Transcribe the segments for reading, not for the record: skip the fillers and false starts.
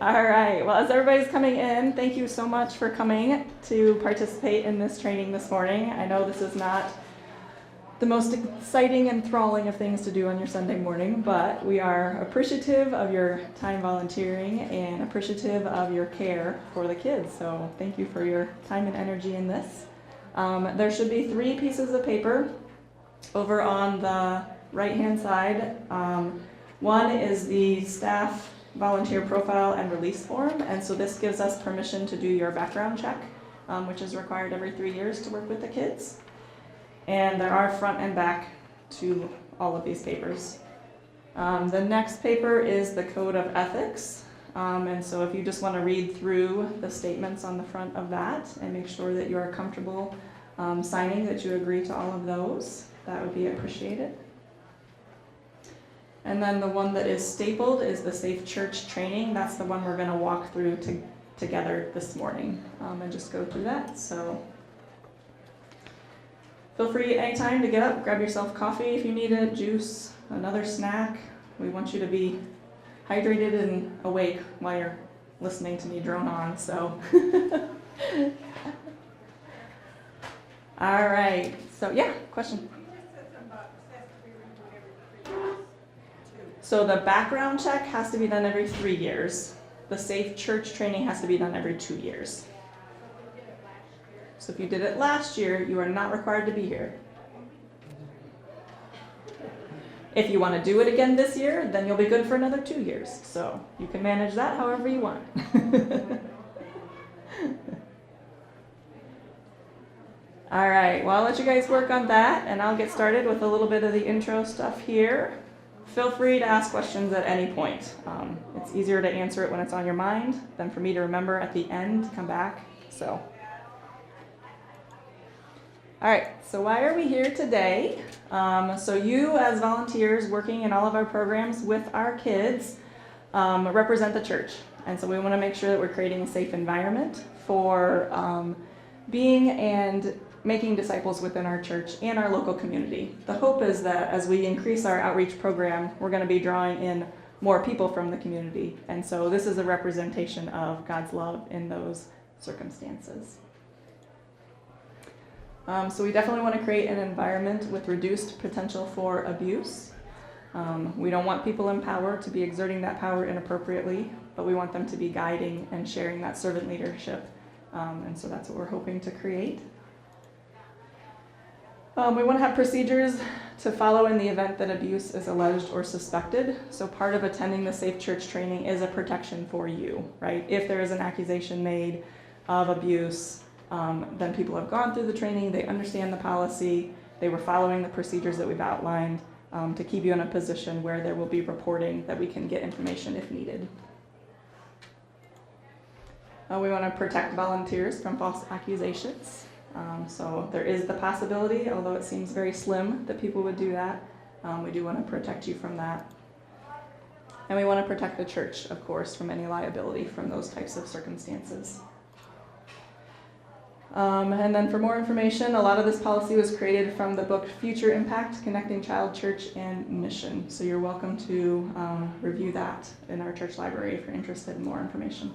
All right, well, as everybody's coming in, thank you so much for coming to participate in this training this morning. I know this is not the most exciting and enthralling of things to do on your Sunday morning, but we are appreciative of your time volunteering and appreciative of your care for the kids. So thank you for your time and energy in this. There should be 3 pieces of paper over on the right-hand side. One is the staff volunteer profile and release form, and so this gives us permission to do your background check, which is required every 3 years to work with the kids. And there are front and back to all of these papers. The next paper is the Code of Ethics, and so if you just want to read through the statements on the front of that and make sure that you are comfortable signing that you agree to all of those, that would be appreciated. And then the one that is stapled is the Safe Church Training. That's the one we're going to walk through together this morning and just go through that. So feel free anytime to get up, grab yourself coffee if you need it, juice, another snack. We want you to be hydrated and awake while you're listening to me drone on. So, all right. So yeah, question. So the background check has to be done every 3 years. The Safe Church Training has to be done every 2 years. So if you did it last year, you are not required to be here. If you want to do it again this year, then you'll be good for another 2 years. So you can manage that however you want. All right, well, I'll let you guys work on that, and I'll get started with a little bit of the intro stuff here. Feel free to ask questions at any point. It's easier to answer it when it's on your mind than for me to remember at the end to come back. So, all right, so why are we here today? So you as volunteers working in all of our programs with our kids represent the church. And so we want to make sure that we're creating a safe environment for being and making disciples within our church and our local community. The hope is that as we increase our outreach program, we're going to be drawing in more people from the community. And so this is a representation of God's love in those circumstances. So we definitely want to create an environment with reduced potential for abuse. We don't want people in power to be exerting that power inappropriately, but we want them to be guiding and sharing that servant leadership. And so that's what we're hoping to create. We want to have procedures to follow in the event that abuse is alleged or suspected. So part of attending the Safe Church Training is a protection for you, right? If there is an accusation made of abuse, then people have gone through the training, they understand the policy, they were following the procedures that we've outlined to keep you in a position where there will be reporting that we can get information if needed. We want to protect volunteers from false accusations. So there is the possibility, although it seems very slim, that people would do that. We do want to protect you from that. And we want to protect the church, of course, from any liability from those types of circumstances. And then for more information, a lot of this policy was created from the book Future Impact, Connecting Child, Church, and Mission. So you're welcome to review that in our church library if you're interested in more information.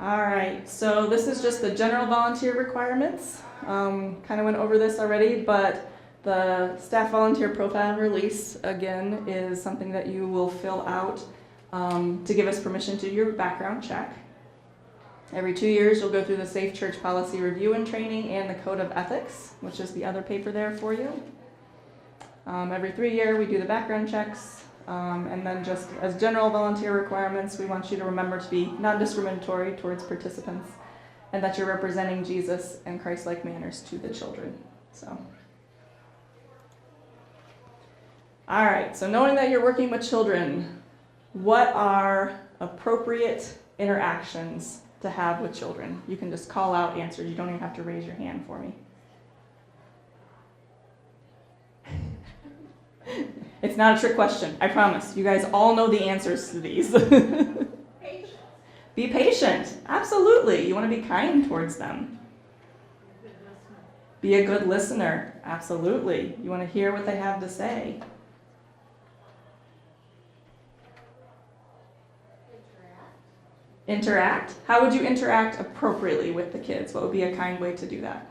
All right, so this is just the general volunteer requirements. Kind of went over this already, but the staff volunteer profile release, again, is something that you will fill out to give us permission to do your background check. Every 2 years, you'll go through the Safe Church Policy Review and Training and the Code of Ethics, which is the other paper there for you. Every 3 years, we do the background checks. And then just as general volunteer requirements, we want you to remember to be non-discriminatory towards participants and that you're representing Jesus and Christ-like manners to the children. So, all right, so knowing that you're working with children, what are appropriate interactions to have with children? You can just call out answers. You don't even have to raise your hand for me. It's not a trick question, I promise. You guys all know the answers to these. Be patient, absolutely. You want to be kind towards them. Be a good listener, absolutely. You want to hear what they have to say. Interact. How would you interact appropriately with the kids? What would be a kind way to do that?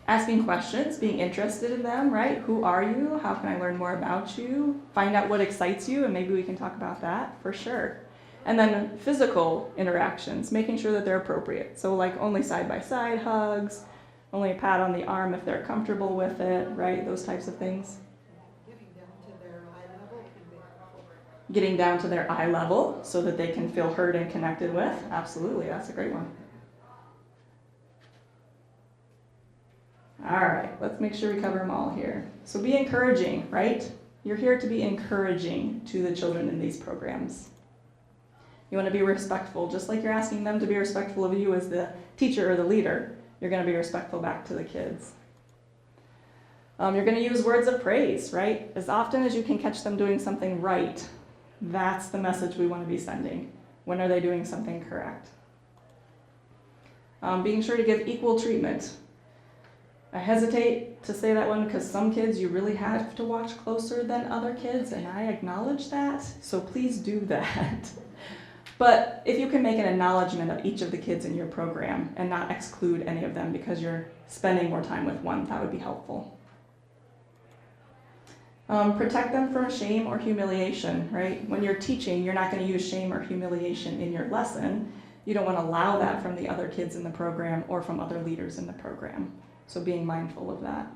Asking questions, being interested in them, right? Who are you? How can I learn more about you? Find out what excites you, and maybe we can talk about that for sure. And then physical interactions, making sure that they're appropriate. So like only side-by-side hugs, only a pat on the arm if they're comfortable with it, right? Those types of things. Getting down to their eye level so that they can feel heard and connected with. Absolutely, that's a great one. All right, let's make sure we cover them all here. So be encouraging, right? You're here to be encouraging to the children in these programs. You want to be respectful, just like you're asking them to be respectful of you as the teacher or the leader. You're going to be respectful back to the kids. You're going to use words of praise, right? As often as you can catch them doing something right, that's the message we want to be sending. When are they doing something correct? Being sure to give equal treatment. I hesitate to say that one because some kids you really have to watch closer than other kids, and I acknowledge that, so please do that. But if you can make an acknowledgement of each of the kids in your program and not exclude any of them because you're spending more time with one, that would be helpful. Protect them from shame or humiliation, right? When you're teaching, you're not going to use shame or humiliation in your lesson. You don't want to allow that from the other kids in the program or from other leaders in the program. So being mindful of that.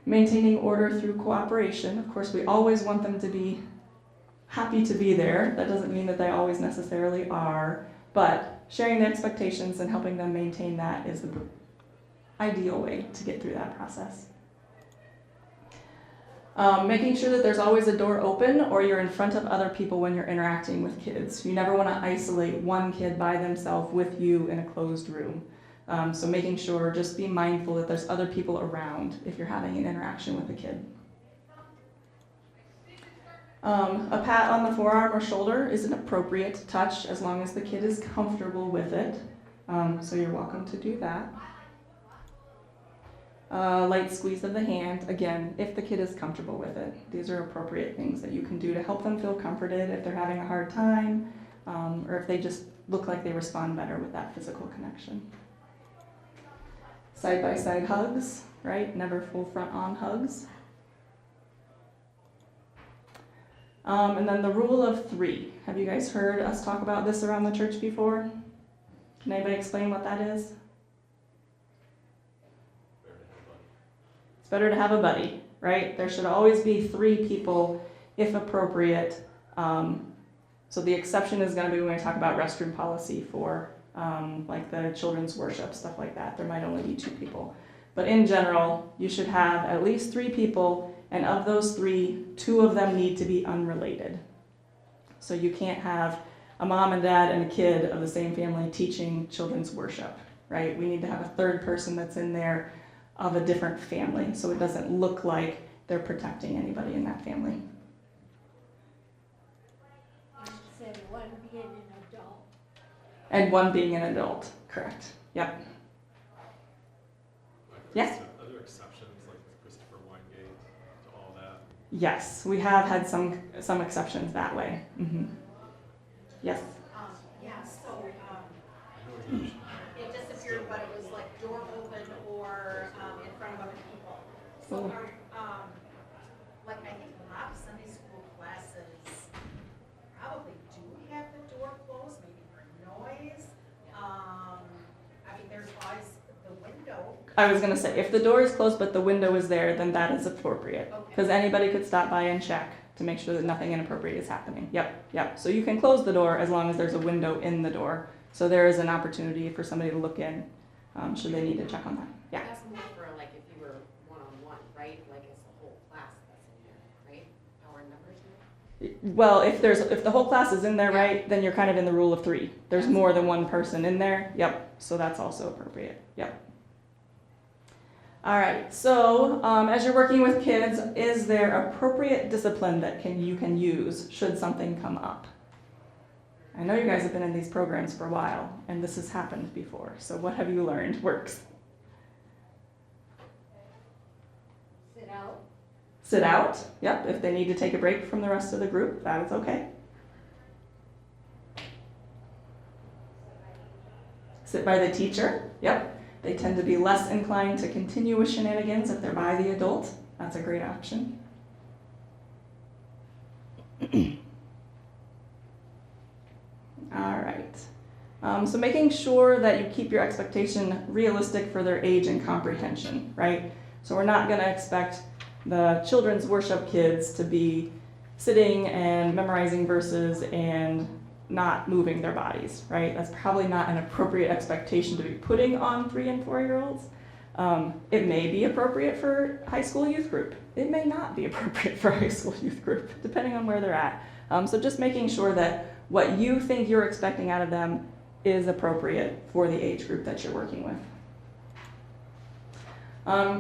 Maintaining order through cooperation. Of course, we always want them to be happy to be there. That doesn't mean that they always necessarily are, but sharing the expectations and helping them maintain that is the ideal way to get through that process. Making sure that there's always a door open or you're in front of other people when you're interacting with kids. You never want to isolate one kid by themselves with you in a closed room. So making sure, just be mindful that there's other people around if you're having an interaction with a kid. A pat on the forearm or shoulder is an appropriate touch as long as the kid is comfortable with it. So you're welcome to do that. Light squeeze of the hand, again, if the kid is comfortable with it. These are appropriate things that you can do to help them feel comforted if they're having a hard time, or if they just look like they respond better with that physical connection. Side-by-side hugs, right? Never full front-on hugs. And then the rule of 3. Have you guys heard us talk about this around the church before? Can anybody explain what that is? It's better to have a buddy, right? There should always be 3 people, if appropriate. So the exception is going to be when we talk about restroom policy for like the children's worship, stuff like that. There might only be 2 people. But in general, you should have at least 3 people, and of those 3, 2 of them need to be unrelated. So you can't have a mom and dad and a kid of the same family teaching children's worship, right? We need to have a third person that's in there of a different family, so it doesn't look like they're protecting anybody in that family. Said one being an adult. And one being an adult, correct. Yep. Yes? Are there exceptions, like with Christopher Weingate, to all that? Yes, we have had some exceptions that way. Mm-hmm. Yes? Yeah, so it disappeared, but it was like door open or in front of other people. So like I think a lot of Sunday school classes probably do have the door closed, maybe for noise. I mean, there's always the window. I was going to say, if the door is closed but the window is there, then that is appropriate. Because anybody could stop by and check to make sure that nothing inappropriate is happening. Yep. So you can close the door as long as there's a window in the door. So there is an opportunity for somebody to look in should they need to check on that. Yeah. That's more for like if you were one-on-one, right? Like it's the whole class that's in there, right? Our numbers in there? Well, if the whole class is in there, right, then you're kind of in the rule of 3. There's more than one person in there. Yep. So that's also appropriate. Yep. All right, so as you're working with kids, is there appropriate discipline that you can use should something come up? I know you guys have been in these programs for a while, and this has happened before, so what have you learned works? Sit out, yep, if they need to take a break from the rest of the group, that is okay. Sit by the teacher, yep. They tend to be less inclined to continue with shenanigans if they're by the adult. That's a great option. All right. So making sure that you keep your expectation realistic for their age and comprehension, right? So we're not going to expect the children's worship kids to be sitting and memorizing verses and not moving their bodies, right? That's probably not an appropriate expectation to be putting on 3 and 4-year-olds. It may be appropriate for high school youth group. It may not be appropriate for high school youth group, depending on where they're at. So just making sure that what you think you're expecting out of them is appropriate for the age group that you're working with.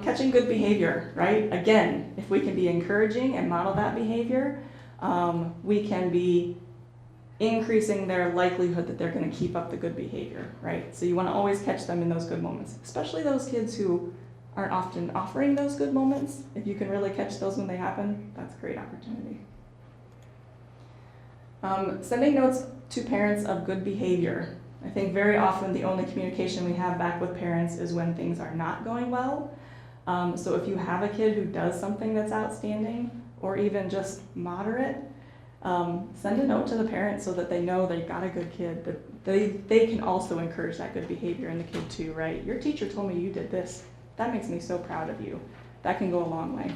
Catching good behavior, right? Again, if we can be encouraging and model that behavior, we can be increasing their likelihood that they're going to keep up the good behavior, right? So you want to always catch them in those good moments, especially those kids who aren't often offering those good moments. If you can really catch those when they happen, that's a great opportunity. Sending notes to parents of good behavior. I think very often the only communication we have back with parents is when things are not going well. So if you have a kid who does something that's outstanding or even just moderate, send a note to the parents so that they know they've got a good kid, that they can also encourage that good behavior in the kid too, right? Your teacher told me you did this. That makes me so proud of you. That can go a long way.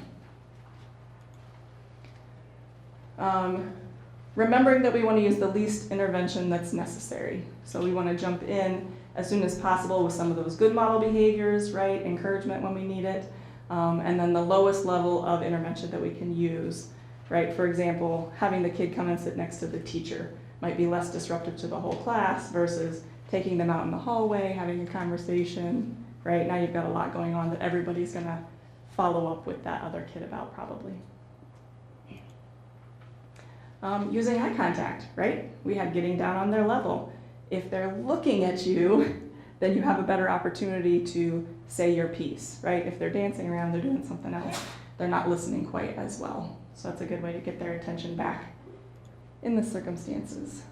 Remembering that we want to use the least intervention that's necessary. So we want to jump in as soon as possible with some of those good model behaviors, right? Encouragement when we need it. And then the lowest level of intervention that we can use, right? For example, having the kid come and sit next to the teacher might be less disruptive to the whole class versus taking them out in the hallway, having a conversation, right? Now you've got a lot going on that everybody's going to follow up with that other kid about probably. Using eye contact, right? We have getting down on their level. If they're looking at you, then you have a better opportunity to say your piece, right? If they're dancing around, they're doing something else, they're not listening quite as well. So that's a good way to get their attention back in the circumstances.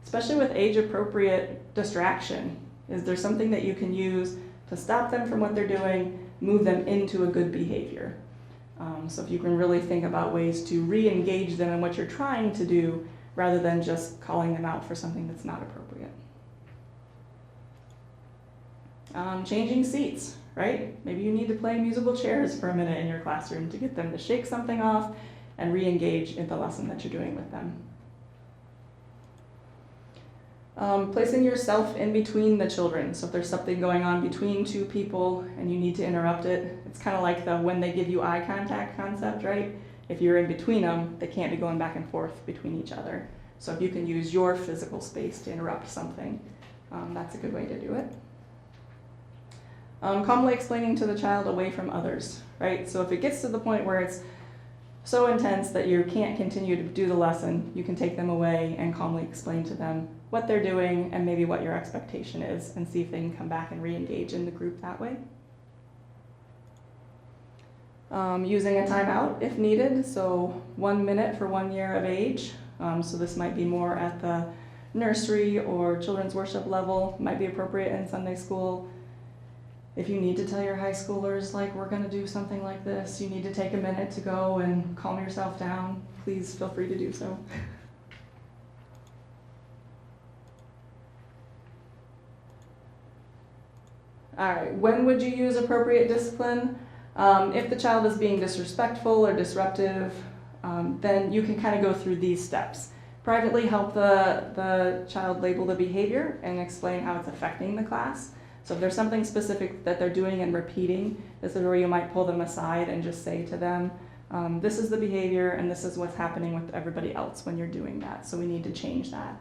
Especially with age-appropriate distraction. Is there something that you can use to stop them from what they're doing, move them into a good behavior? So if you can really think about ways to re-engage them in what you're trying to do rather than just calling them out for something that's not appropriate. Changing seats, right? Maybe you need to play musical chairs for a minute in your classroom to get them to shake something off and re-engage in the lesson that you're doing with them. Placing yourself in between the children. So if there's something going on between two people and you need to interrupt it, it's kind of like the when they give you eye contact concept, right? If you're in between them, they can't be going back and forth between each other. So if you can use your physical space to interrupt something, that's a good way to do it. Calmly explaining to the child away from others, right? So if it gets to the point where it's so intense that you can't continue to do the lesson, you can take them away and calmly explain to them what they're doing and maybe what your expectation is and see if they can come back and re-engage in the group that way. Using a timeout if needed, so 1 minute for 1 year of age. So this might be more at the nursery or children's worship level, might be appropriate in Sunday school. If you need to tell your high schoolers, like, we're going to do something like this, you need to take a minute to go and calm yourself down, please feel free to do so. All right, when would you use appropriate discipline? If the child is being disrespectful or disruptive, then you can kind of go through these steps. Privately help the child label the behavior and explain how it's affecting the class. So if there's something specific that they're doing and repeating, this is where you might pull them aside and just say to them, this is the behavior and this is what's happening with everybody else when you're doing that. So we need to change that.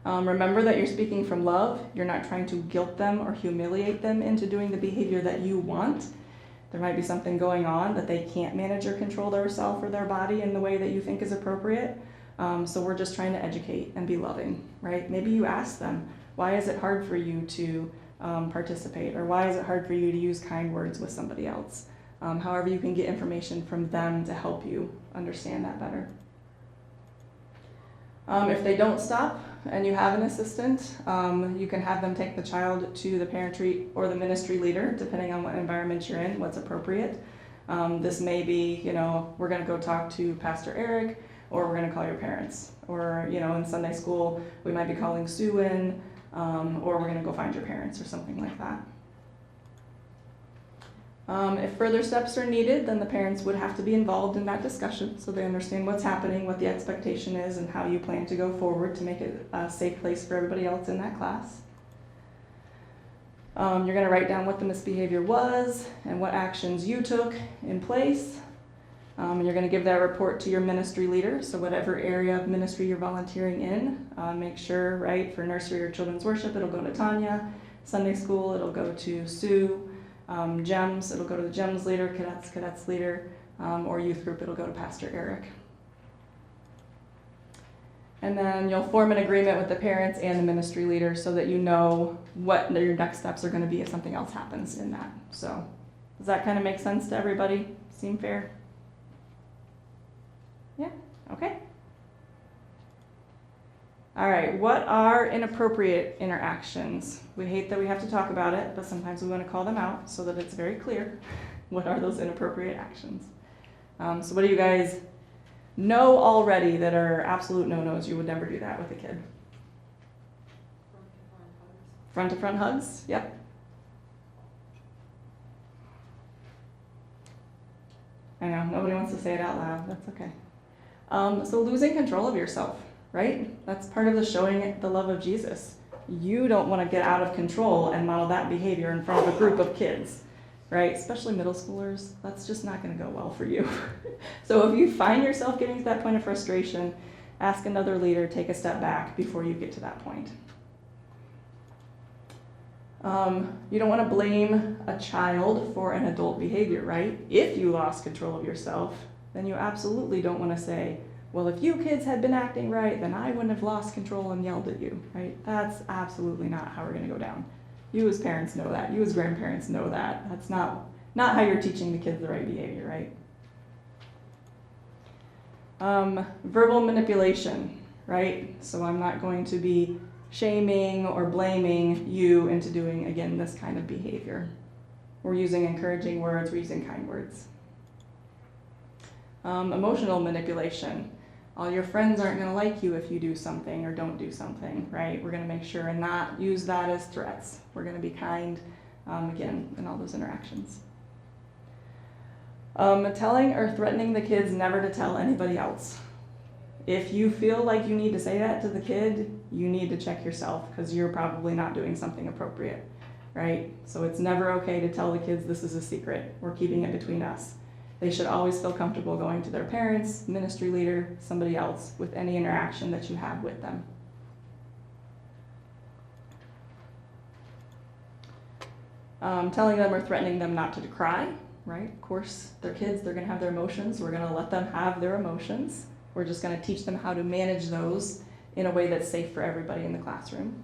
Remember that you're speaking from love. You're not trying to guilt them or humiliate them into doing the behavior that you want. There might be something going on that they can't manage or control themselves or their body in the way that you think is appropriate. So we're just trying to educate and be loving, right? Maybe you ask them, why is it hard for you to participate? Or why is it hard for you to use kind words with somebody else? However, you can get information from them to help you understand that better. If they don't stop and you have an assistant, you can have them take the child to the parentry or the ministry leader, depending on what environment you're in, what's appropriate. This may be, we're going to go talk to Pastor Eric, or we're going to call your parents. Or, in Sunday school, we might be calling Sue in, or we're going to go find your parents or something like that. If further steps are needed, then the parents would have to be involved in that discussion so they understand what's happening, what the expectation is, and how you plan to go forward to make it a safe place for everybody else in that class. You're going to write down what the misbehavior was and what actions you took in place. And you're going to give that report to your ministry leader, so whatever area of ministry you're volunteering in, make sure, right, for nursery or children's worship, it'll go to Tanya. Sunday school, it'll go to Sue. GEMS, it'll go to the GEMS leader, cadets leader, or youth group, it'll go to Pastor Eric. And then you'll form an agreement with the parents and the ministry leader so that you know what your next steps are going to be if something else happens in that. So, does that kind of make sense to everybody? Seem fair? Yeah? Okay. All right, what are inappropriate interactions? We hate that we have to talk about it, but sometimes we want to call them out so that it's very clear. What are those inappropriate actions? So what do you guys know already that are absolute no-nos? You would never do that with a kid. Front-to-front hugs? Yep. I know, nobody wants to say it out loud. That's okay. So losing control of yourself. Right? That's part of the showing the love of Jesus. You don't want to get out of control and model that behavior in front of a group of kids, right? Especially middle schoolers. That's just not going to go well for you. So if you find yourself getting to that point of frustration, ask another leader, take a step back before you get to that point. You don't want to blame a child for an adult behavior, right? If you lost control of yourself, then you absolutely don't want to say, well, if you kids had been acting right, then I wouldn't have lost control and yelled at you, right? That's absolutely not how we're going to go down. You as parents know that. You as grandparents know that. That's not how you're teaching the kids the right behavior, right? Verbal manipulation, right? So I'm not going to be shaming or blaming you into doing, again, this kind of behavior. We're using encouraging words. We're using kind words. Emotional manipulation. All your friends aren't going to like you if you do something or don't do something, right? We're going to make sure and not use that as threats. We're going to be kind, again, in all those interactions. Telling or threatening the kids never to tell anybody else. If you feel like you need to say that to the kid, you need to check yourself because you're probably not doing something appropriate, right? So it's never okay to tell the kids this is a secret. We're keeping it between us. They should always feel comfortable going to their parents, ministry leader, somebody else with any interaction that you have with them. Telling them or threatening them not to cry, right? Of course, they're kids, they're going to have their emotions. We're going to let them have their emotions. We're just going to teach them how to manage those in a way that's safe for everybody in the classroom.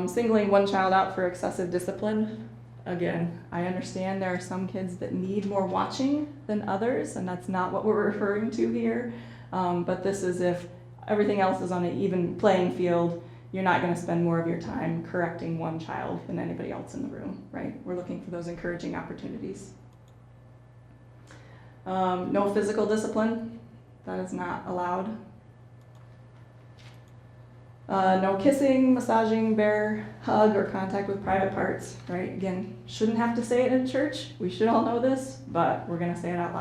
Singling one child out for excessive discipline. Again, I understand there are some kids that need more watching than others, and that's not what we're referring to here. But this is if everything else is on an even playing field, you're not going to spend more of your time correcting one child than anybody else in the room, right? We're looking for those encouraging opportunities. No physical discipline, that is not allowed. No kissing, massaging, bear hug, or contact with private parts, right? Again, shouldn't have to say it in church. We should all know this, but we're going to say it out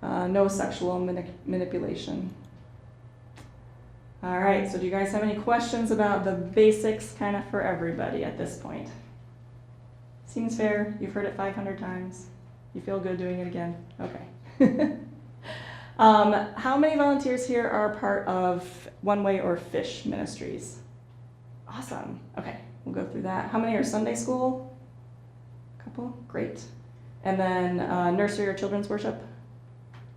loud. No sexual manipulation. All right, so do you guys have any questions about the basics kind of for everybody at this point? Seems fair. You've heard it 500 times. You feel good doing it again? Okay. How many volunteers here are part of One Way or Fish Ministries? Awesome. Okay, we'll go through that. How many are Sunday school? A couple? Great. And then nursery or children's worship?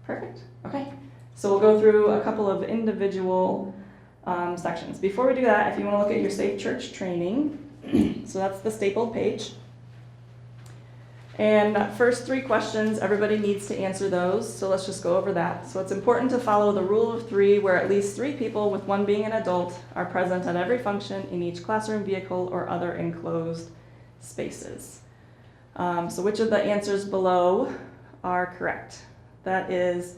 Perfect. Okay. So we'll go through a couple of individual sections. Before we do that, if you want to look at your Safe Church training, so that's the stapled page. And first 3 questions, everybody needs to answer those, so let's just go over that. So it's important to follow the rule of 3, where at least 3 people, with 1 being an adult, are present at every function in each classroom, vehicle, or other enclosed spaces. So which of the answers below are correct? That is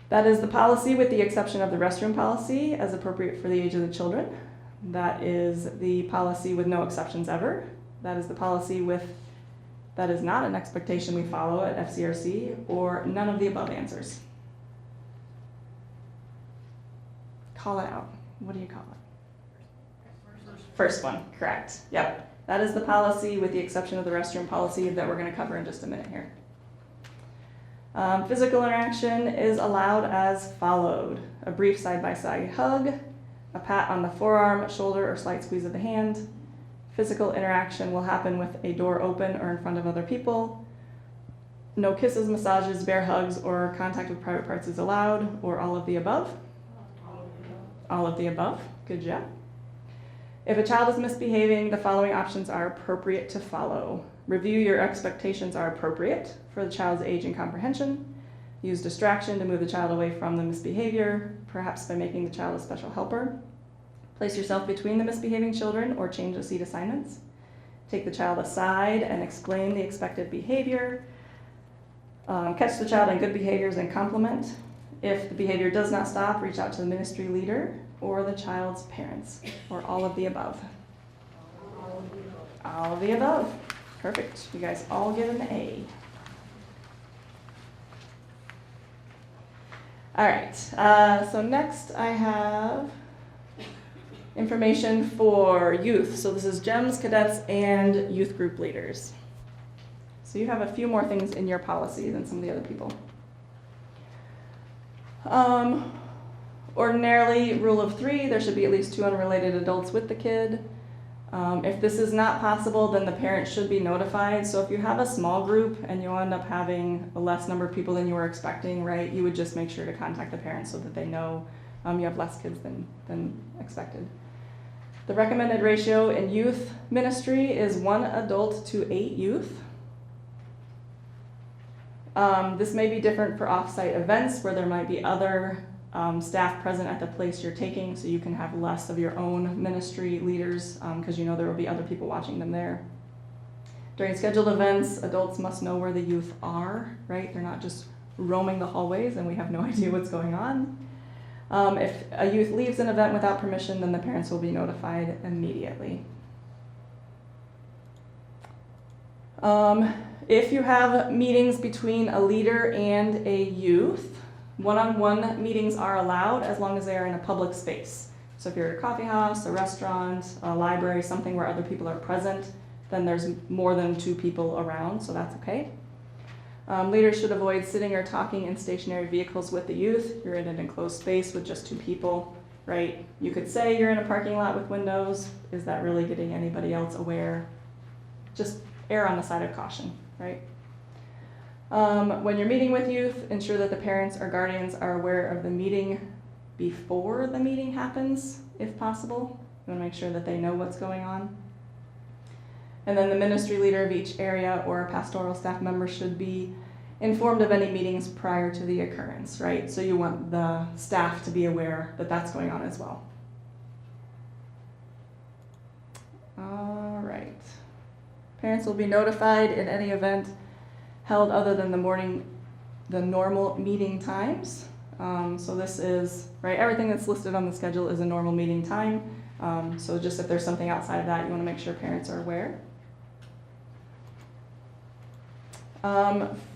the policy with the exception of the restroom policy as appropriate for the age of the children. That is the policy with no exceptions ever. That is the policy that is not an expectation we follow at FCRC, or none of the above answers. Call it out. What do you call it? First one, correct. Yep. That is the policy with the exception of the restroom policy that we're going to cover in just a minute here. Physical interaction is allowed as followed: a brief side-by-side hug, a pat on the forearm, shoulder, or slight squeeze of the hand. Physical interaction will happen with a door open or in front of other people. No kisses, massages, bear hugs, or contact with private parts is allowed, or all of the above. All of the above. Good job. If a child is misbehaving, the following options are appropriate to follow. Review your expectations are appropriate for the child's age and comprehension. Use distraction to move the child away from the misbehavior, perhaps by making the child a special helper. Place yourself between the misbehaving children or change the seat assignments. Take the child aside and explain the expected behavior. Catch the child in good behaviors and compliment. If the behavior does not stop, reach out to the ministry leader or the child's parents, or all of the above. All of the above. Perfect. You guys all get an A. All right. So next I have information for youth. So this is GEMS, cadets, and youth group leaders. So you have a few more things in your policy than some of the other people. Ordinarily, rule of 3, there should be at least 2 unrelated adults with the kid. If this is not possible, then the parent should be notified. So if you have a small group and you end up having a less number of people than you were expecting, right, you would just make sure to contact the parents so that they know you have less kids than expected. The recommended ratio in youth ministry is 1 adult to 8 youth. This may be different for off-site events where there might be other staff present at the place you're taking, so you can have less of your own ministry leaders because you know there will be other people watching them there. During scheduled events, adults must know where the youth are, right? They're not just roaming the hallways and we have no idea what's going on. If a youth leaves an event without permission, then the parents will be notified immediately. If you have meetings between a leader and a youth, one-on-one meetings are allowed as long as they are in a public space. So if you're at a coffee house, a restaurant, a library, something where other people are present, then there's more than 2 people around, so that's okay. Leaders should avoid sitting or talking in stationary vehicles with the youth. You're in an enclosed space with just 2 people, right? You could say you're in a parking lot with windows. Is that really getting anybody else aware? Just err on the side of caution, right? When you're meeting with youth, ensure that the parents or guardians are aware of the meeting before the meeting happens, if possible. You want to make sure that they know what's going on. And then the ministry leader of each area or a pastoral staff member should be informed of any meetings prior to the occurrence, right? So you want the staff to be aware that that's going on as well. All right. Parents will be notified in any event held other than the normal meeting times. So this is, right, everything that's listed on the schedule is a normal meeting time. So just if there's something outside of that, you want to make sure parents are aware.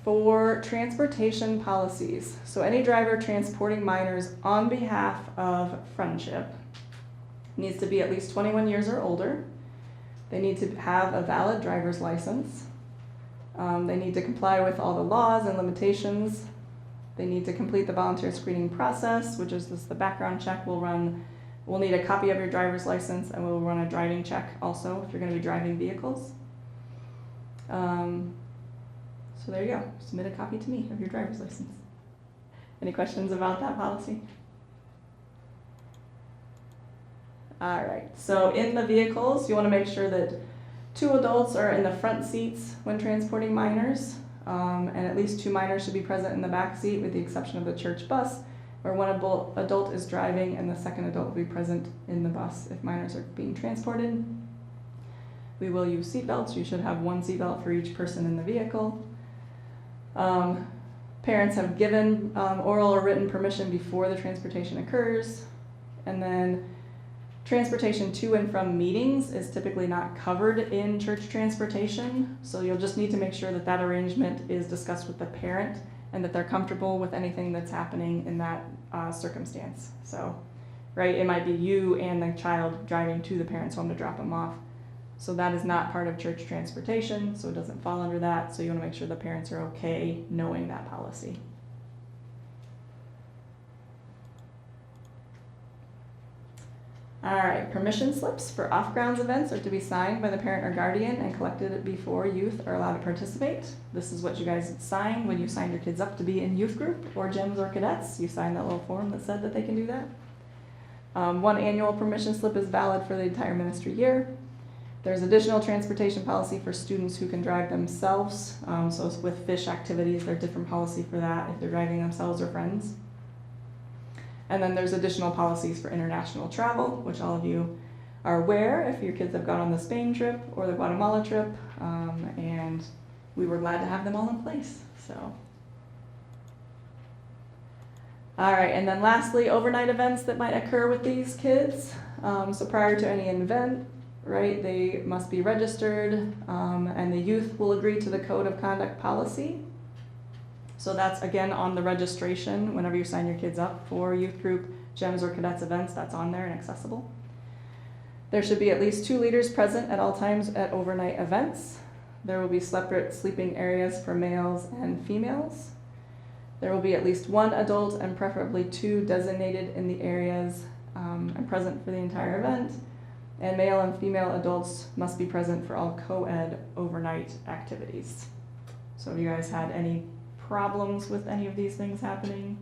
For transportation policies, so any driver transporting minors on behalf of Friendship needs to be at least 21 years or older. They need to have a valid driver's license. They need to comply with all the laws and limitations. They need to complete the volunteer screening process, which is just the background check. We'll need a copy of your driver's license, and we'll run a driving check also if you're going to be driving vehicles. So there you go. Submit a copy to me of your driver's license. Any questions about that policy? All right. So in the vehicles, you want to make sure that 2 adults are in the front seats when transporting minors, and at least 2 minors should be present in the back seat with the exception of the church bus, where one adult is driving and the second adult will be present in the bus if minors are being transported. We will use seatbelts. You should have 1 seatbelt for each person in the vehicle. Parents have given oral or written permission before the transportation occurs. And then transportation to and from meetings is typically not covered in church transportation. So you'll just need to make sure that that arrangement is discussed with the parent and that they're comfortable with anything that's happening in that circumstance. So, right, it might be you and the child driving to the parent's home to drop them off. So that is not part of church transportation, so it doesn't fall under that. So you want to make sure the parents are okay knowing that policy. All right, permission slips for off-grounds events are to be signed by the parent or guardian and collected before youth are allowed to participate. This is what you guys signed when you signed your kids up to be in youth group or gyms or cadets. You signed that little form that said that they can do that. 1 annual permission slip is valid for the entire ministry year. There's additional transportation policy for students who can drive themselves. So with fish activities, there's different policy for that if they're driving themselves or friends. And then there's additional policies for international travel, which all of you are aware if your kids have gone on the Spain trip or the Guatemala trip. And we were glad to have them all in place. So, all right, and then lastly, overnight events that might occur with these kids. So prior to any event, right, they must be registered, and the youth will agree to the code of conduct policy. So that's again on the registration whenever you sign your kids up for youth group, GEMS, or cadets events. That's on there and accessible. There should be at least 2 leaders present at all times at overnight events. There will be separate sleeping areas for males and females. There will be at least 1 adult and preferably 2 designated in the areas and present for the entire event. And male and female adults must be present for all co-ed overnight activities. So have you guys had any problems with any of these things happening?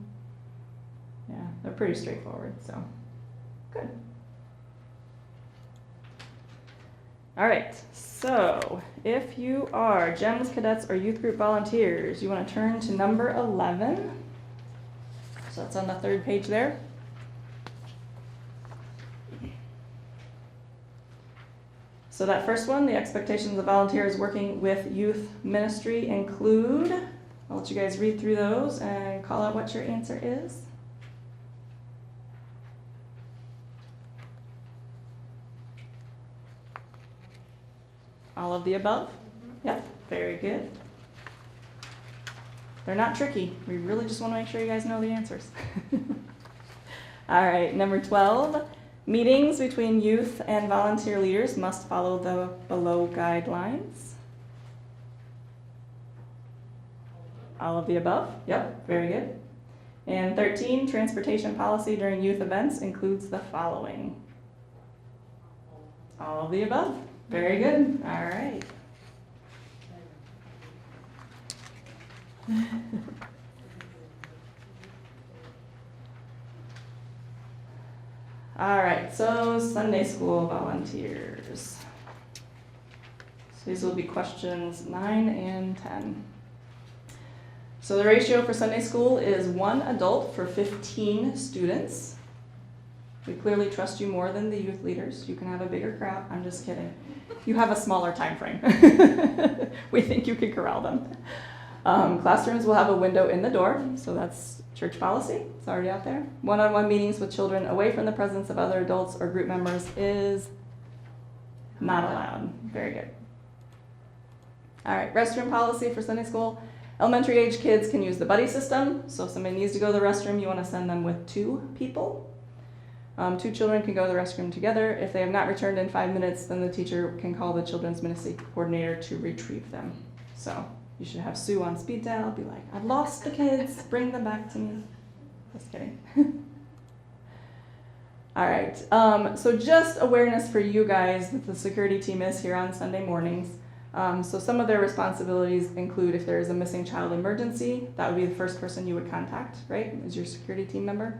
Yeah, they're pretty straightforward, so good. All right, so if you are GEMS, cadets, or youth group volunteers, you want to turn to number 11. So that's on the 3rd page there. So that first one, the expectations of volunteers working with youth ministry include, I'll let you guys read through those and call out what your answer is. All of the above? Yep, very good. They're not tricky. We really just want to make sure you guys know the answers. All right, number 12. Meetings between youth and volunteer leaders must follow the below guidelines. All of the above? Yep, very good. And 13, transportation policy during youth events includes the following. All of the above. Very good. All right. All right, so Sunday school volunteers. So these will be questions 9 and 10. So the ratio for Sunday school is 1 adult for 15 students. We clearly trust you more than the youth leaders. You can have a bigger crowd. I'm just kidding. You have a smaller time frame. We think you can corral them. Classrooms will have a window in the door, so that's church policy. It's already out there. One-on-one meetings with children away from the presence of other adults or group members is not allowed. Very good. All right, restroom policy for Sunday school. Elementary age kids can use the buddy system. So if somebody needs to go to the restroom, you want to send them with 2 people. 2 children can go to the restroom together. If they have not returned in 5 minutes, then the teacher can call the children's ministry coordinator to retrieve them. So you should have Sue on speed dial, be like, I've lost the kids, bring them back to me. Just kidding. All right, so just awareness for you guys that the security team is here on Sunday mornings. So some of their responsibilities include if there is a missing child emergency, that would be the first person you would contact, right, is your security team member.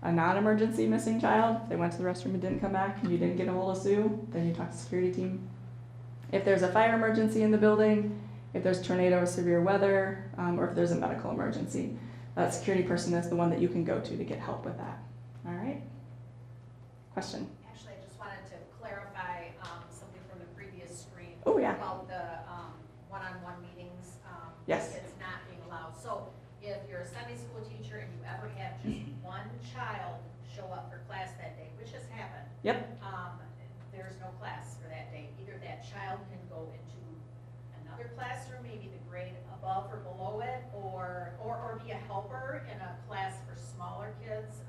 A non-emergency missing child, if they went to the restroom and didn't come back and you didn't get a hold of Sue, then you talk to the security team. If there's a fire emergency in the building, if there's tornado or severe weather, or if there's a medical emergency, that security person is the one that you can go to get help with that. All right? Question? Actually, I just wanted to clarify something from the previous screen. Oh, yeah. About the one-on-one meetings. Yes. It's not being allowed. So if you're a Sunday school teacher and you ever have just one child show up for class that day, which has happened. Yep. There's no class for that day. Either that child can go into another classroom, maybe the grade above or below it, or be a helper in a class for smaller kids,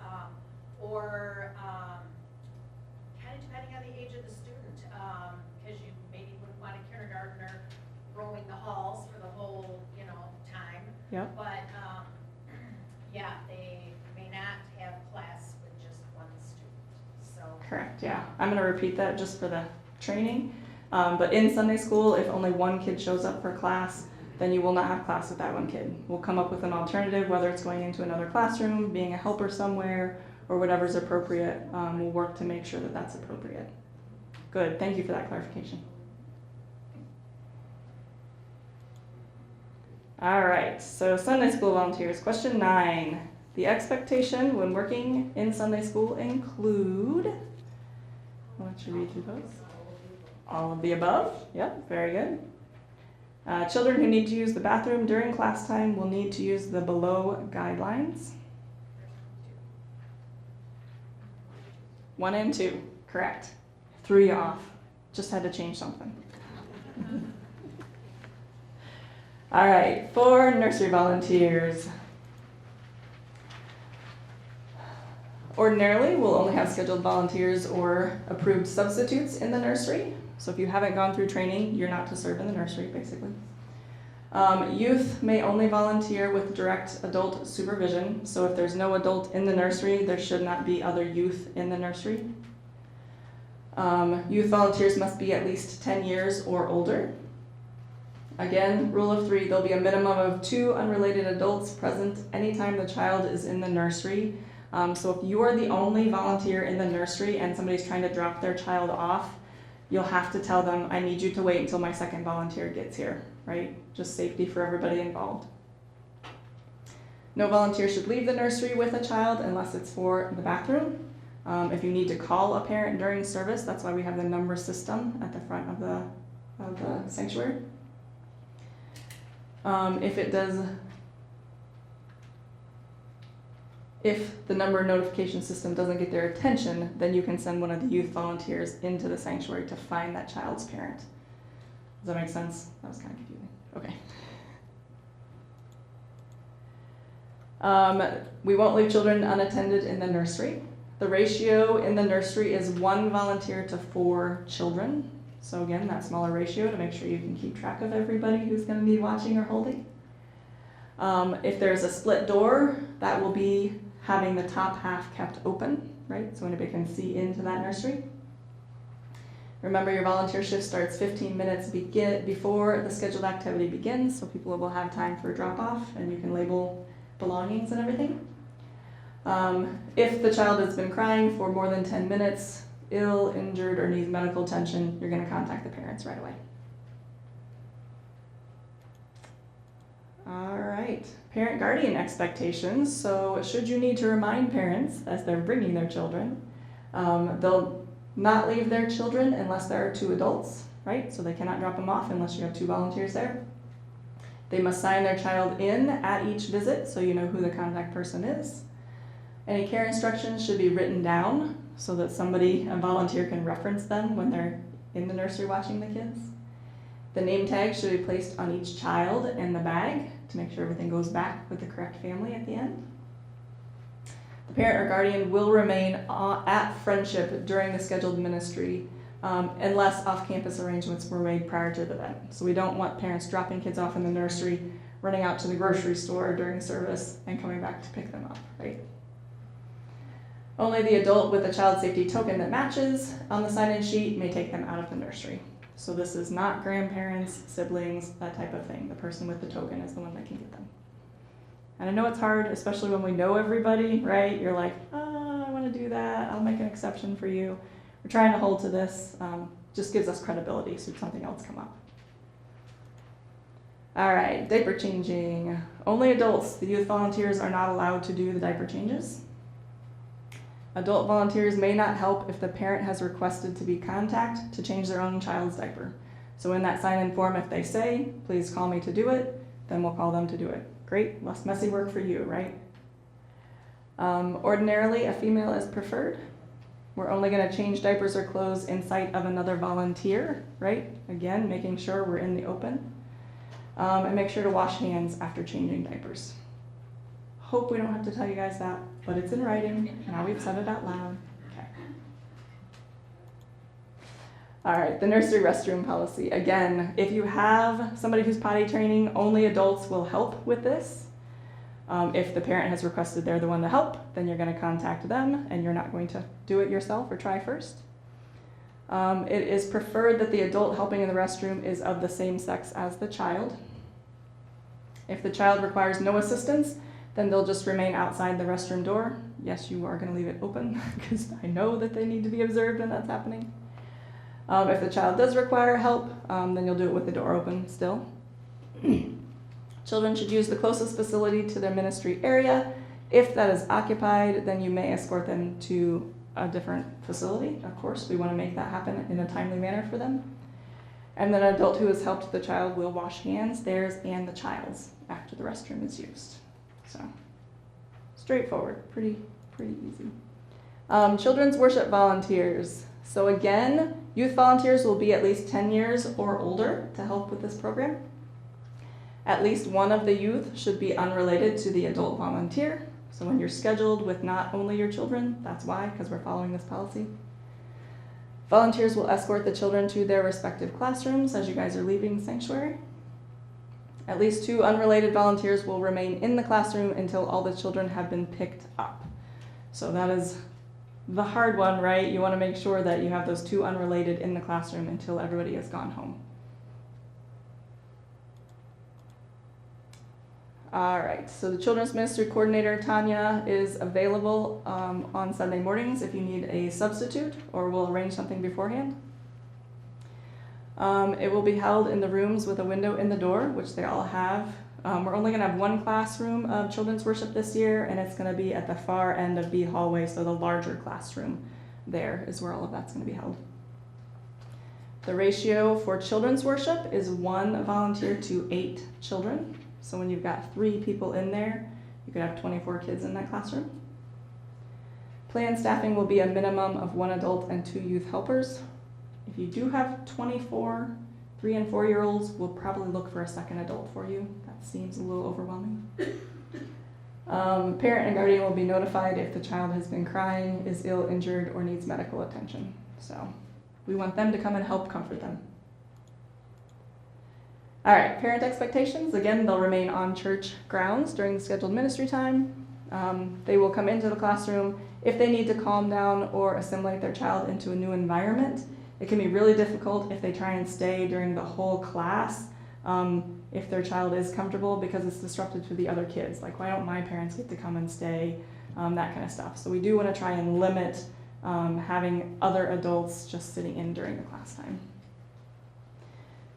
or kind of depending on the age of the student, because you maybe wouldn't want a kindergartner roaming the halls for the whole, time. Yep. But, yeah, they may not have class with just one student, so. Correct, yeah. I'm going to repeat that just for the training. But in Sunday school, if only one kid shows up for class, then you will not have class with that one kid. We'll come up with an alternative, whether it's going into another classroom, being a helper somewhere, or whatever's appropriate. We'll work to make sure that that's appropriate. Good, thank you for that clarification. All right, so Sunday school volunteers. Question 9. The expectation when working in Sunday school include, I'll let you read through those. All of the above. Yep, very good. Children who need to use the bathroom during class time will need to use the below guidelines. 1 and 2, correct. 3 off. Just had to change something. All right, for nursery volunteers. Ordinarily, we'll only have scheduled volunteers or approved substitutes in the nursery. So if you haven't gone through training, you're not to serve in the nursery, basically. Youth may only volunteer with direct adult supervision. So if there's no adult in the nursery, there should not be other youth in the nursery. Youth volunteers must be at least 10 years or older. Again, rule of 3, there'll be a minimum of 2 unrelated adults present anytime the child is in the nursery. So if you are the only volunteer in the nursery and somebody's trying to drop their child off, you'll have to tell them, I need you to wait until my second volunteer gets here, right? Just safety for everybody involved. No volunteer should leave the nursery with a child unless it's for the bathroom. If you need to call a parent during service, that's why we have the number system at the front of the sanctuary. If the number notification system doesn't get their attention, then you can send one of the youth volunteers into the sanctuary to find that child's parent. Does that make sense? That was kind of confusing. Okay. We won't leave children unattended in the nursery. The ratio in the nursery is 1 volunteer to 4 children. So again, that smaller ratio to make sure you can keep track of everybody who's going to need watching or holding. If there's a split door, that will be having the top half kept open, right? So anybody can see into that nursery. Remember, your volunteer shift starts 15 minutes before the scheduled activity begins, so people will have time for drop off and you can label belongings and everything. If the child has been crying for more than 10 minutes, ill, injured, or needs medical attention, you're going to contact the parents right away. All right, parent-guardian expectations. So should you need to remind parents as they're bringing their children, they'll not leave their children unless there are 2 adults, right? So they cannot drop them off unless you have 2 volunteers there. They must sign their child in at each visit so you know who the contact person is. Any care instructions should be written down so that a volunteer can reference them when they're in the nursery watching the kids. The name tag should be placed on each child in the bag to make sure everything goes back with the correct family at the end. The parent or guardian will remain at Friendship during the scheduled ministry unless off-campus arrangements were made prior to the event. So we don't want parents dropping kids off in the nursery, running out to the grocery store during service, and coming back to pick them up, right? Only the adult with a child safety token that matches on the sign-in sheet may take them out of the nursery. So this is not grandparents, siblings, that type of thing. The person with the token is the one that can get them. And I know it's hard, especially when we know everybody, right? You're like, I want to do that. I'll make an exception for you. We're trying to hold to this. just gives us credibility should something else come up. All right, diaper changing. Only adults. The youth volunteers are not allowed to do the diaper changes. Adult volunteers may not help if the parent has requested to be contacted to change their own child's diaper. So in that sign-in form, if they say, please call me to do it, then we'll call them to do it. Great, less messy work for you, right? Ordinarily, a female is preferred. We're only going to change diapers or clothes in sight of another volunteer, right? Again, making sure we're in the open. And make sure to wash hands after changing diapers. Hope we don't have to tell you guys that, but it's in writing. Now we've said it out loud. Okay. All right, the nursery restroom policy. Again, if you have somebody who's potty training, only adults will help with this. If the parent has requested they're the one to help, then you're going to contact them and you're not going to do it yourself or try first. It is preferred that the adult helping in the restroom is of the same sex as the child. If the child requires no assistance, then they'll just remain outside the restroom door. Yes, you are going to leave it open because I know that they need to be observed when that's happening. If the child does require help, then you'll do it with the door open still. Children should use the closest facility to their ministry area. If that is occupied, then you may escort them to a different facility. Of course, we want to make that happen in a timely manner for them. And then an adult who has helped the child will wash hands, theirs and the child's, after the restroom is used. So, straightforward, pretty easy. Children's worship volunteers. So again, youth volunteers will be at least 10 years or older to help with this program. At least one of the youth should be unrelated to the adult volunteer. So when you're scheduled with not only your children, that's why, because we're following this policy. Volunteers will escort the children to their respective classrooms as you guys are leaving sanctuary. At least 2 unrelated volunteers will remain in the classroom until all the children have been picked up. So that is the hard one, right? You want to make sure that you have those 2 unrelated in the classroom until everybody has gone home. All right, so the Children's Ministry Coordinator, Tanya, is available on Sunday mornings if you need a substitute, or we'll arrange something beforehand. It will be held in the rooms with a window in the door, which they all have. We're only going to have 1 classroom of children's worship this year, and it's going to be at the far end of B hallway, so the larger classroom there is where all of that's going to be held. The ratio for children's worship is 1 volunteer to 8 children. So when you've got 3 people in there, you could have 24 kids in that classroom. Planned staffing will be a minimum of 1 adult and 2 youth helpers. If you do have 24 3 and 4-year-olds, we'll probably look for a second adult for you. That seems a little overwhelming. Parent and guardian will be notified if the child has been crying, is ill, injured, or needs medical attention. So we want them to come and help comfort them. All right, parent expectations. Again, they'll remain on church grounds during the scheduled ministry time. They will come into the classroom if they need to calm down or assimilate their child into a new environment. It can be really difficult if they try and stay during the whole class if their child is comfortable, because it's disruptive to the other kids. Like, why don't my parents get to come and stay? That kind of stuff. So we do want to try and limit having other adults just sitting in during the class time.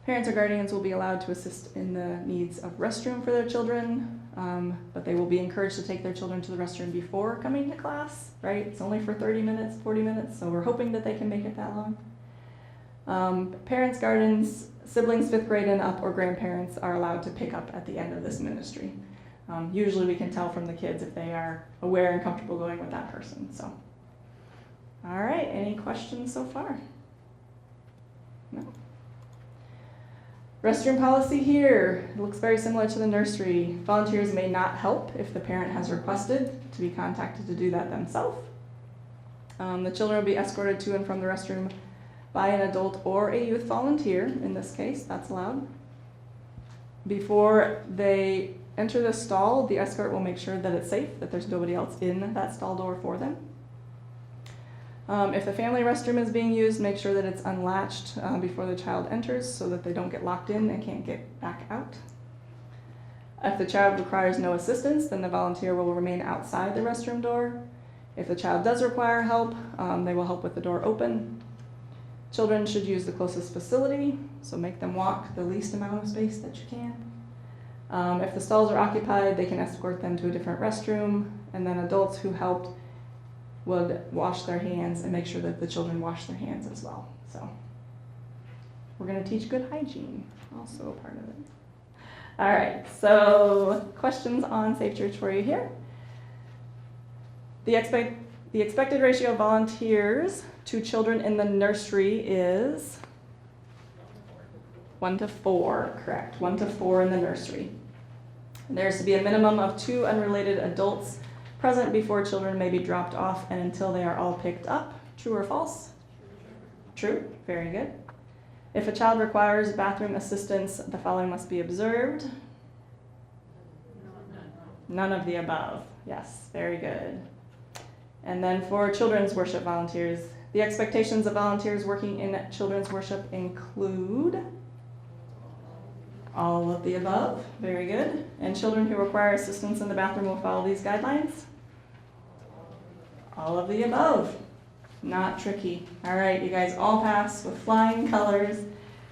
Parents or guardians will be allowed to assist in the needs of restroom for their children, but they will be encouraged to take their children to the restroom before coming to class, right? It's only for 30 minutes, 40 minutes, so we're hoping that they can make it that long. Parents, guardians, siblings 5th grade and up, or grandparents are allowed to pick up at the end of this ministry. Usually we can tell from the kids if they are aware and comfortable going with that person. So, all right, any questions so far? No? Restroom policy here. It looks very similar to the nursery. Volunteers may not help if the parent has requested to be contacted to do that themselves. The children will be escorted to and from the restroom by an adult or a youth volunteer. In this case, that's allowed. Before they enter the stall, the escort will make sure that it's safe, that there's nobody else in that stall door for them. If the family restroom is being used, make sure that it's unlatched before the child enters so that they don't get locked in and can't get back out. If the child requires no assistance, then the volunteer will remain outside the restroom door. If the child does require help, they will help with the door open. Children should use the closest facility, so make them walk the least amount of space that you can. If the stalls are occupied, they can escort them to a different restroom, and then adults who helped would wash their hands and make sure that the children wash their hands as well. So we're going to teach good hygiene, also a part of it. All right, so questions on Safe Church for you here. The expected ratio of volunteers to children in the nursery is 1 to 4, correct. 1 to 4 in the nursery. There's to be a minimum of 2 unrelated adults present before children may be dropped off and until they are all picked up. True or false? True. Very good. If a child requires bathroom assistance, the following must be observed. None of the above. Yes, very good. And then for children's worship volunteers, the expectations of volunteers working in children's worship include all of the above. Very good. And children who require assistance in the bathroom will follow these guidelines. All of the above. Not tricky. All right, you guys all passed with flying colors.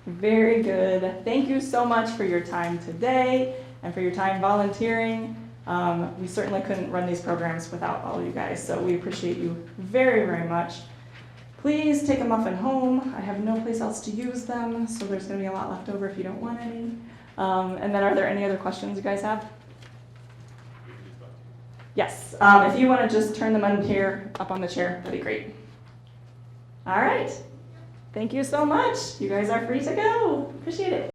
Very good. Thank you so much for your time today and for your time volunteering. We certainly couldn't run these programs without all of you guys, so we appreciate you very, very much. Please take a muffin home. I have no place else to use them, so there's going to be a lot left over if you don't want any. And then are there any other questions you guys have? Yes. If you want to just turn them on here, up on the chair, that'd be great. All right. Thank you so much. You guys are free to go. Appreciate it.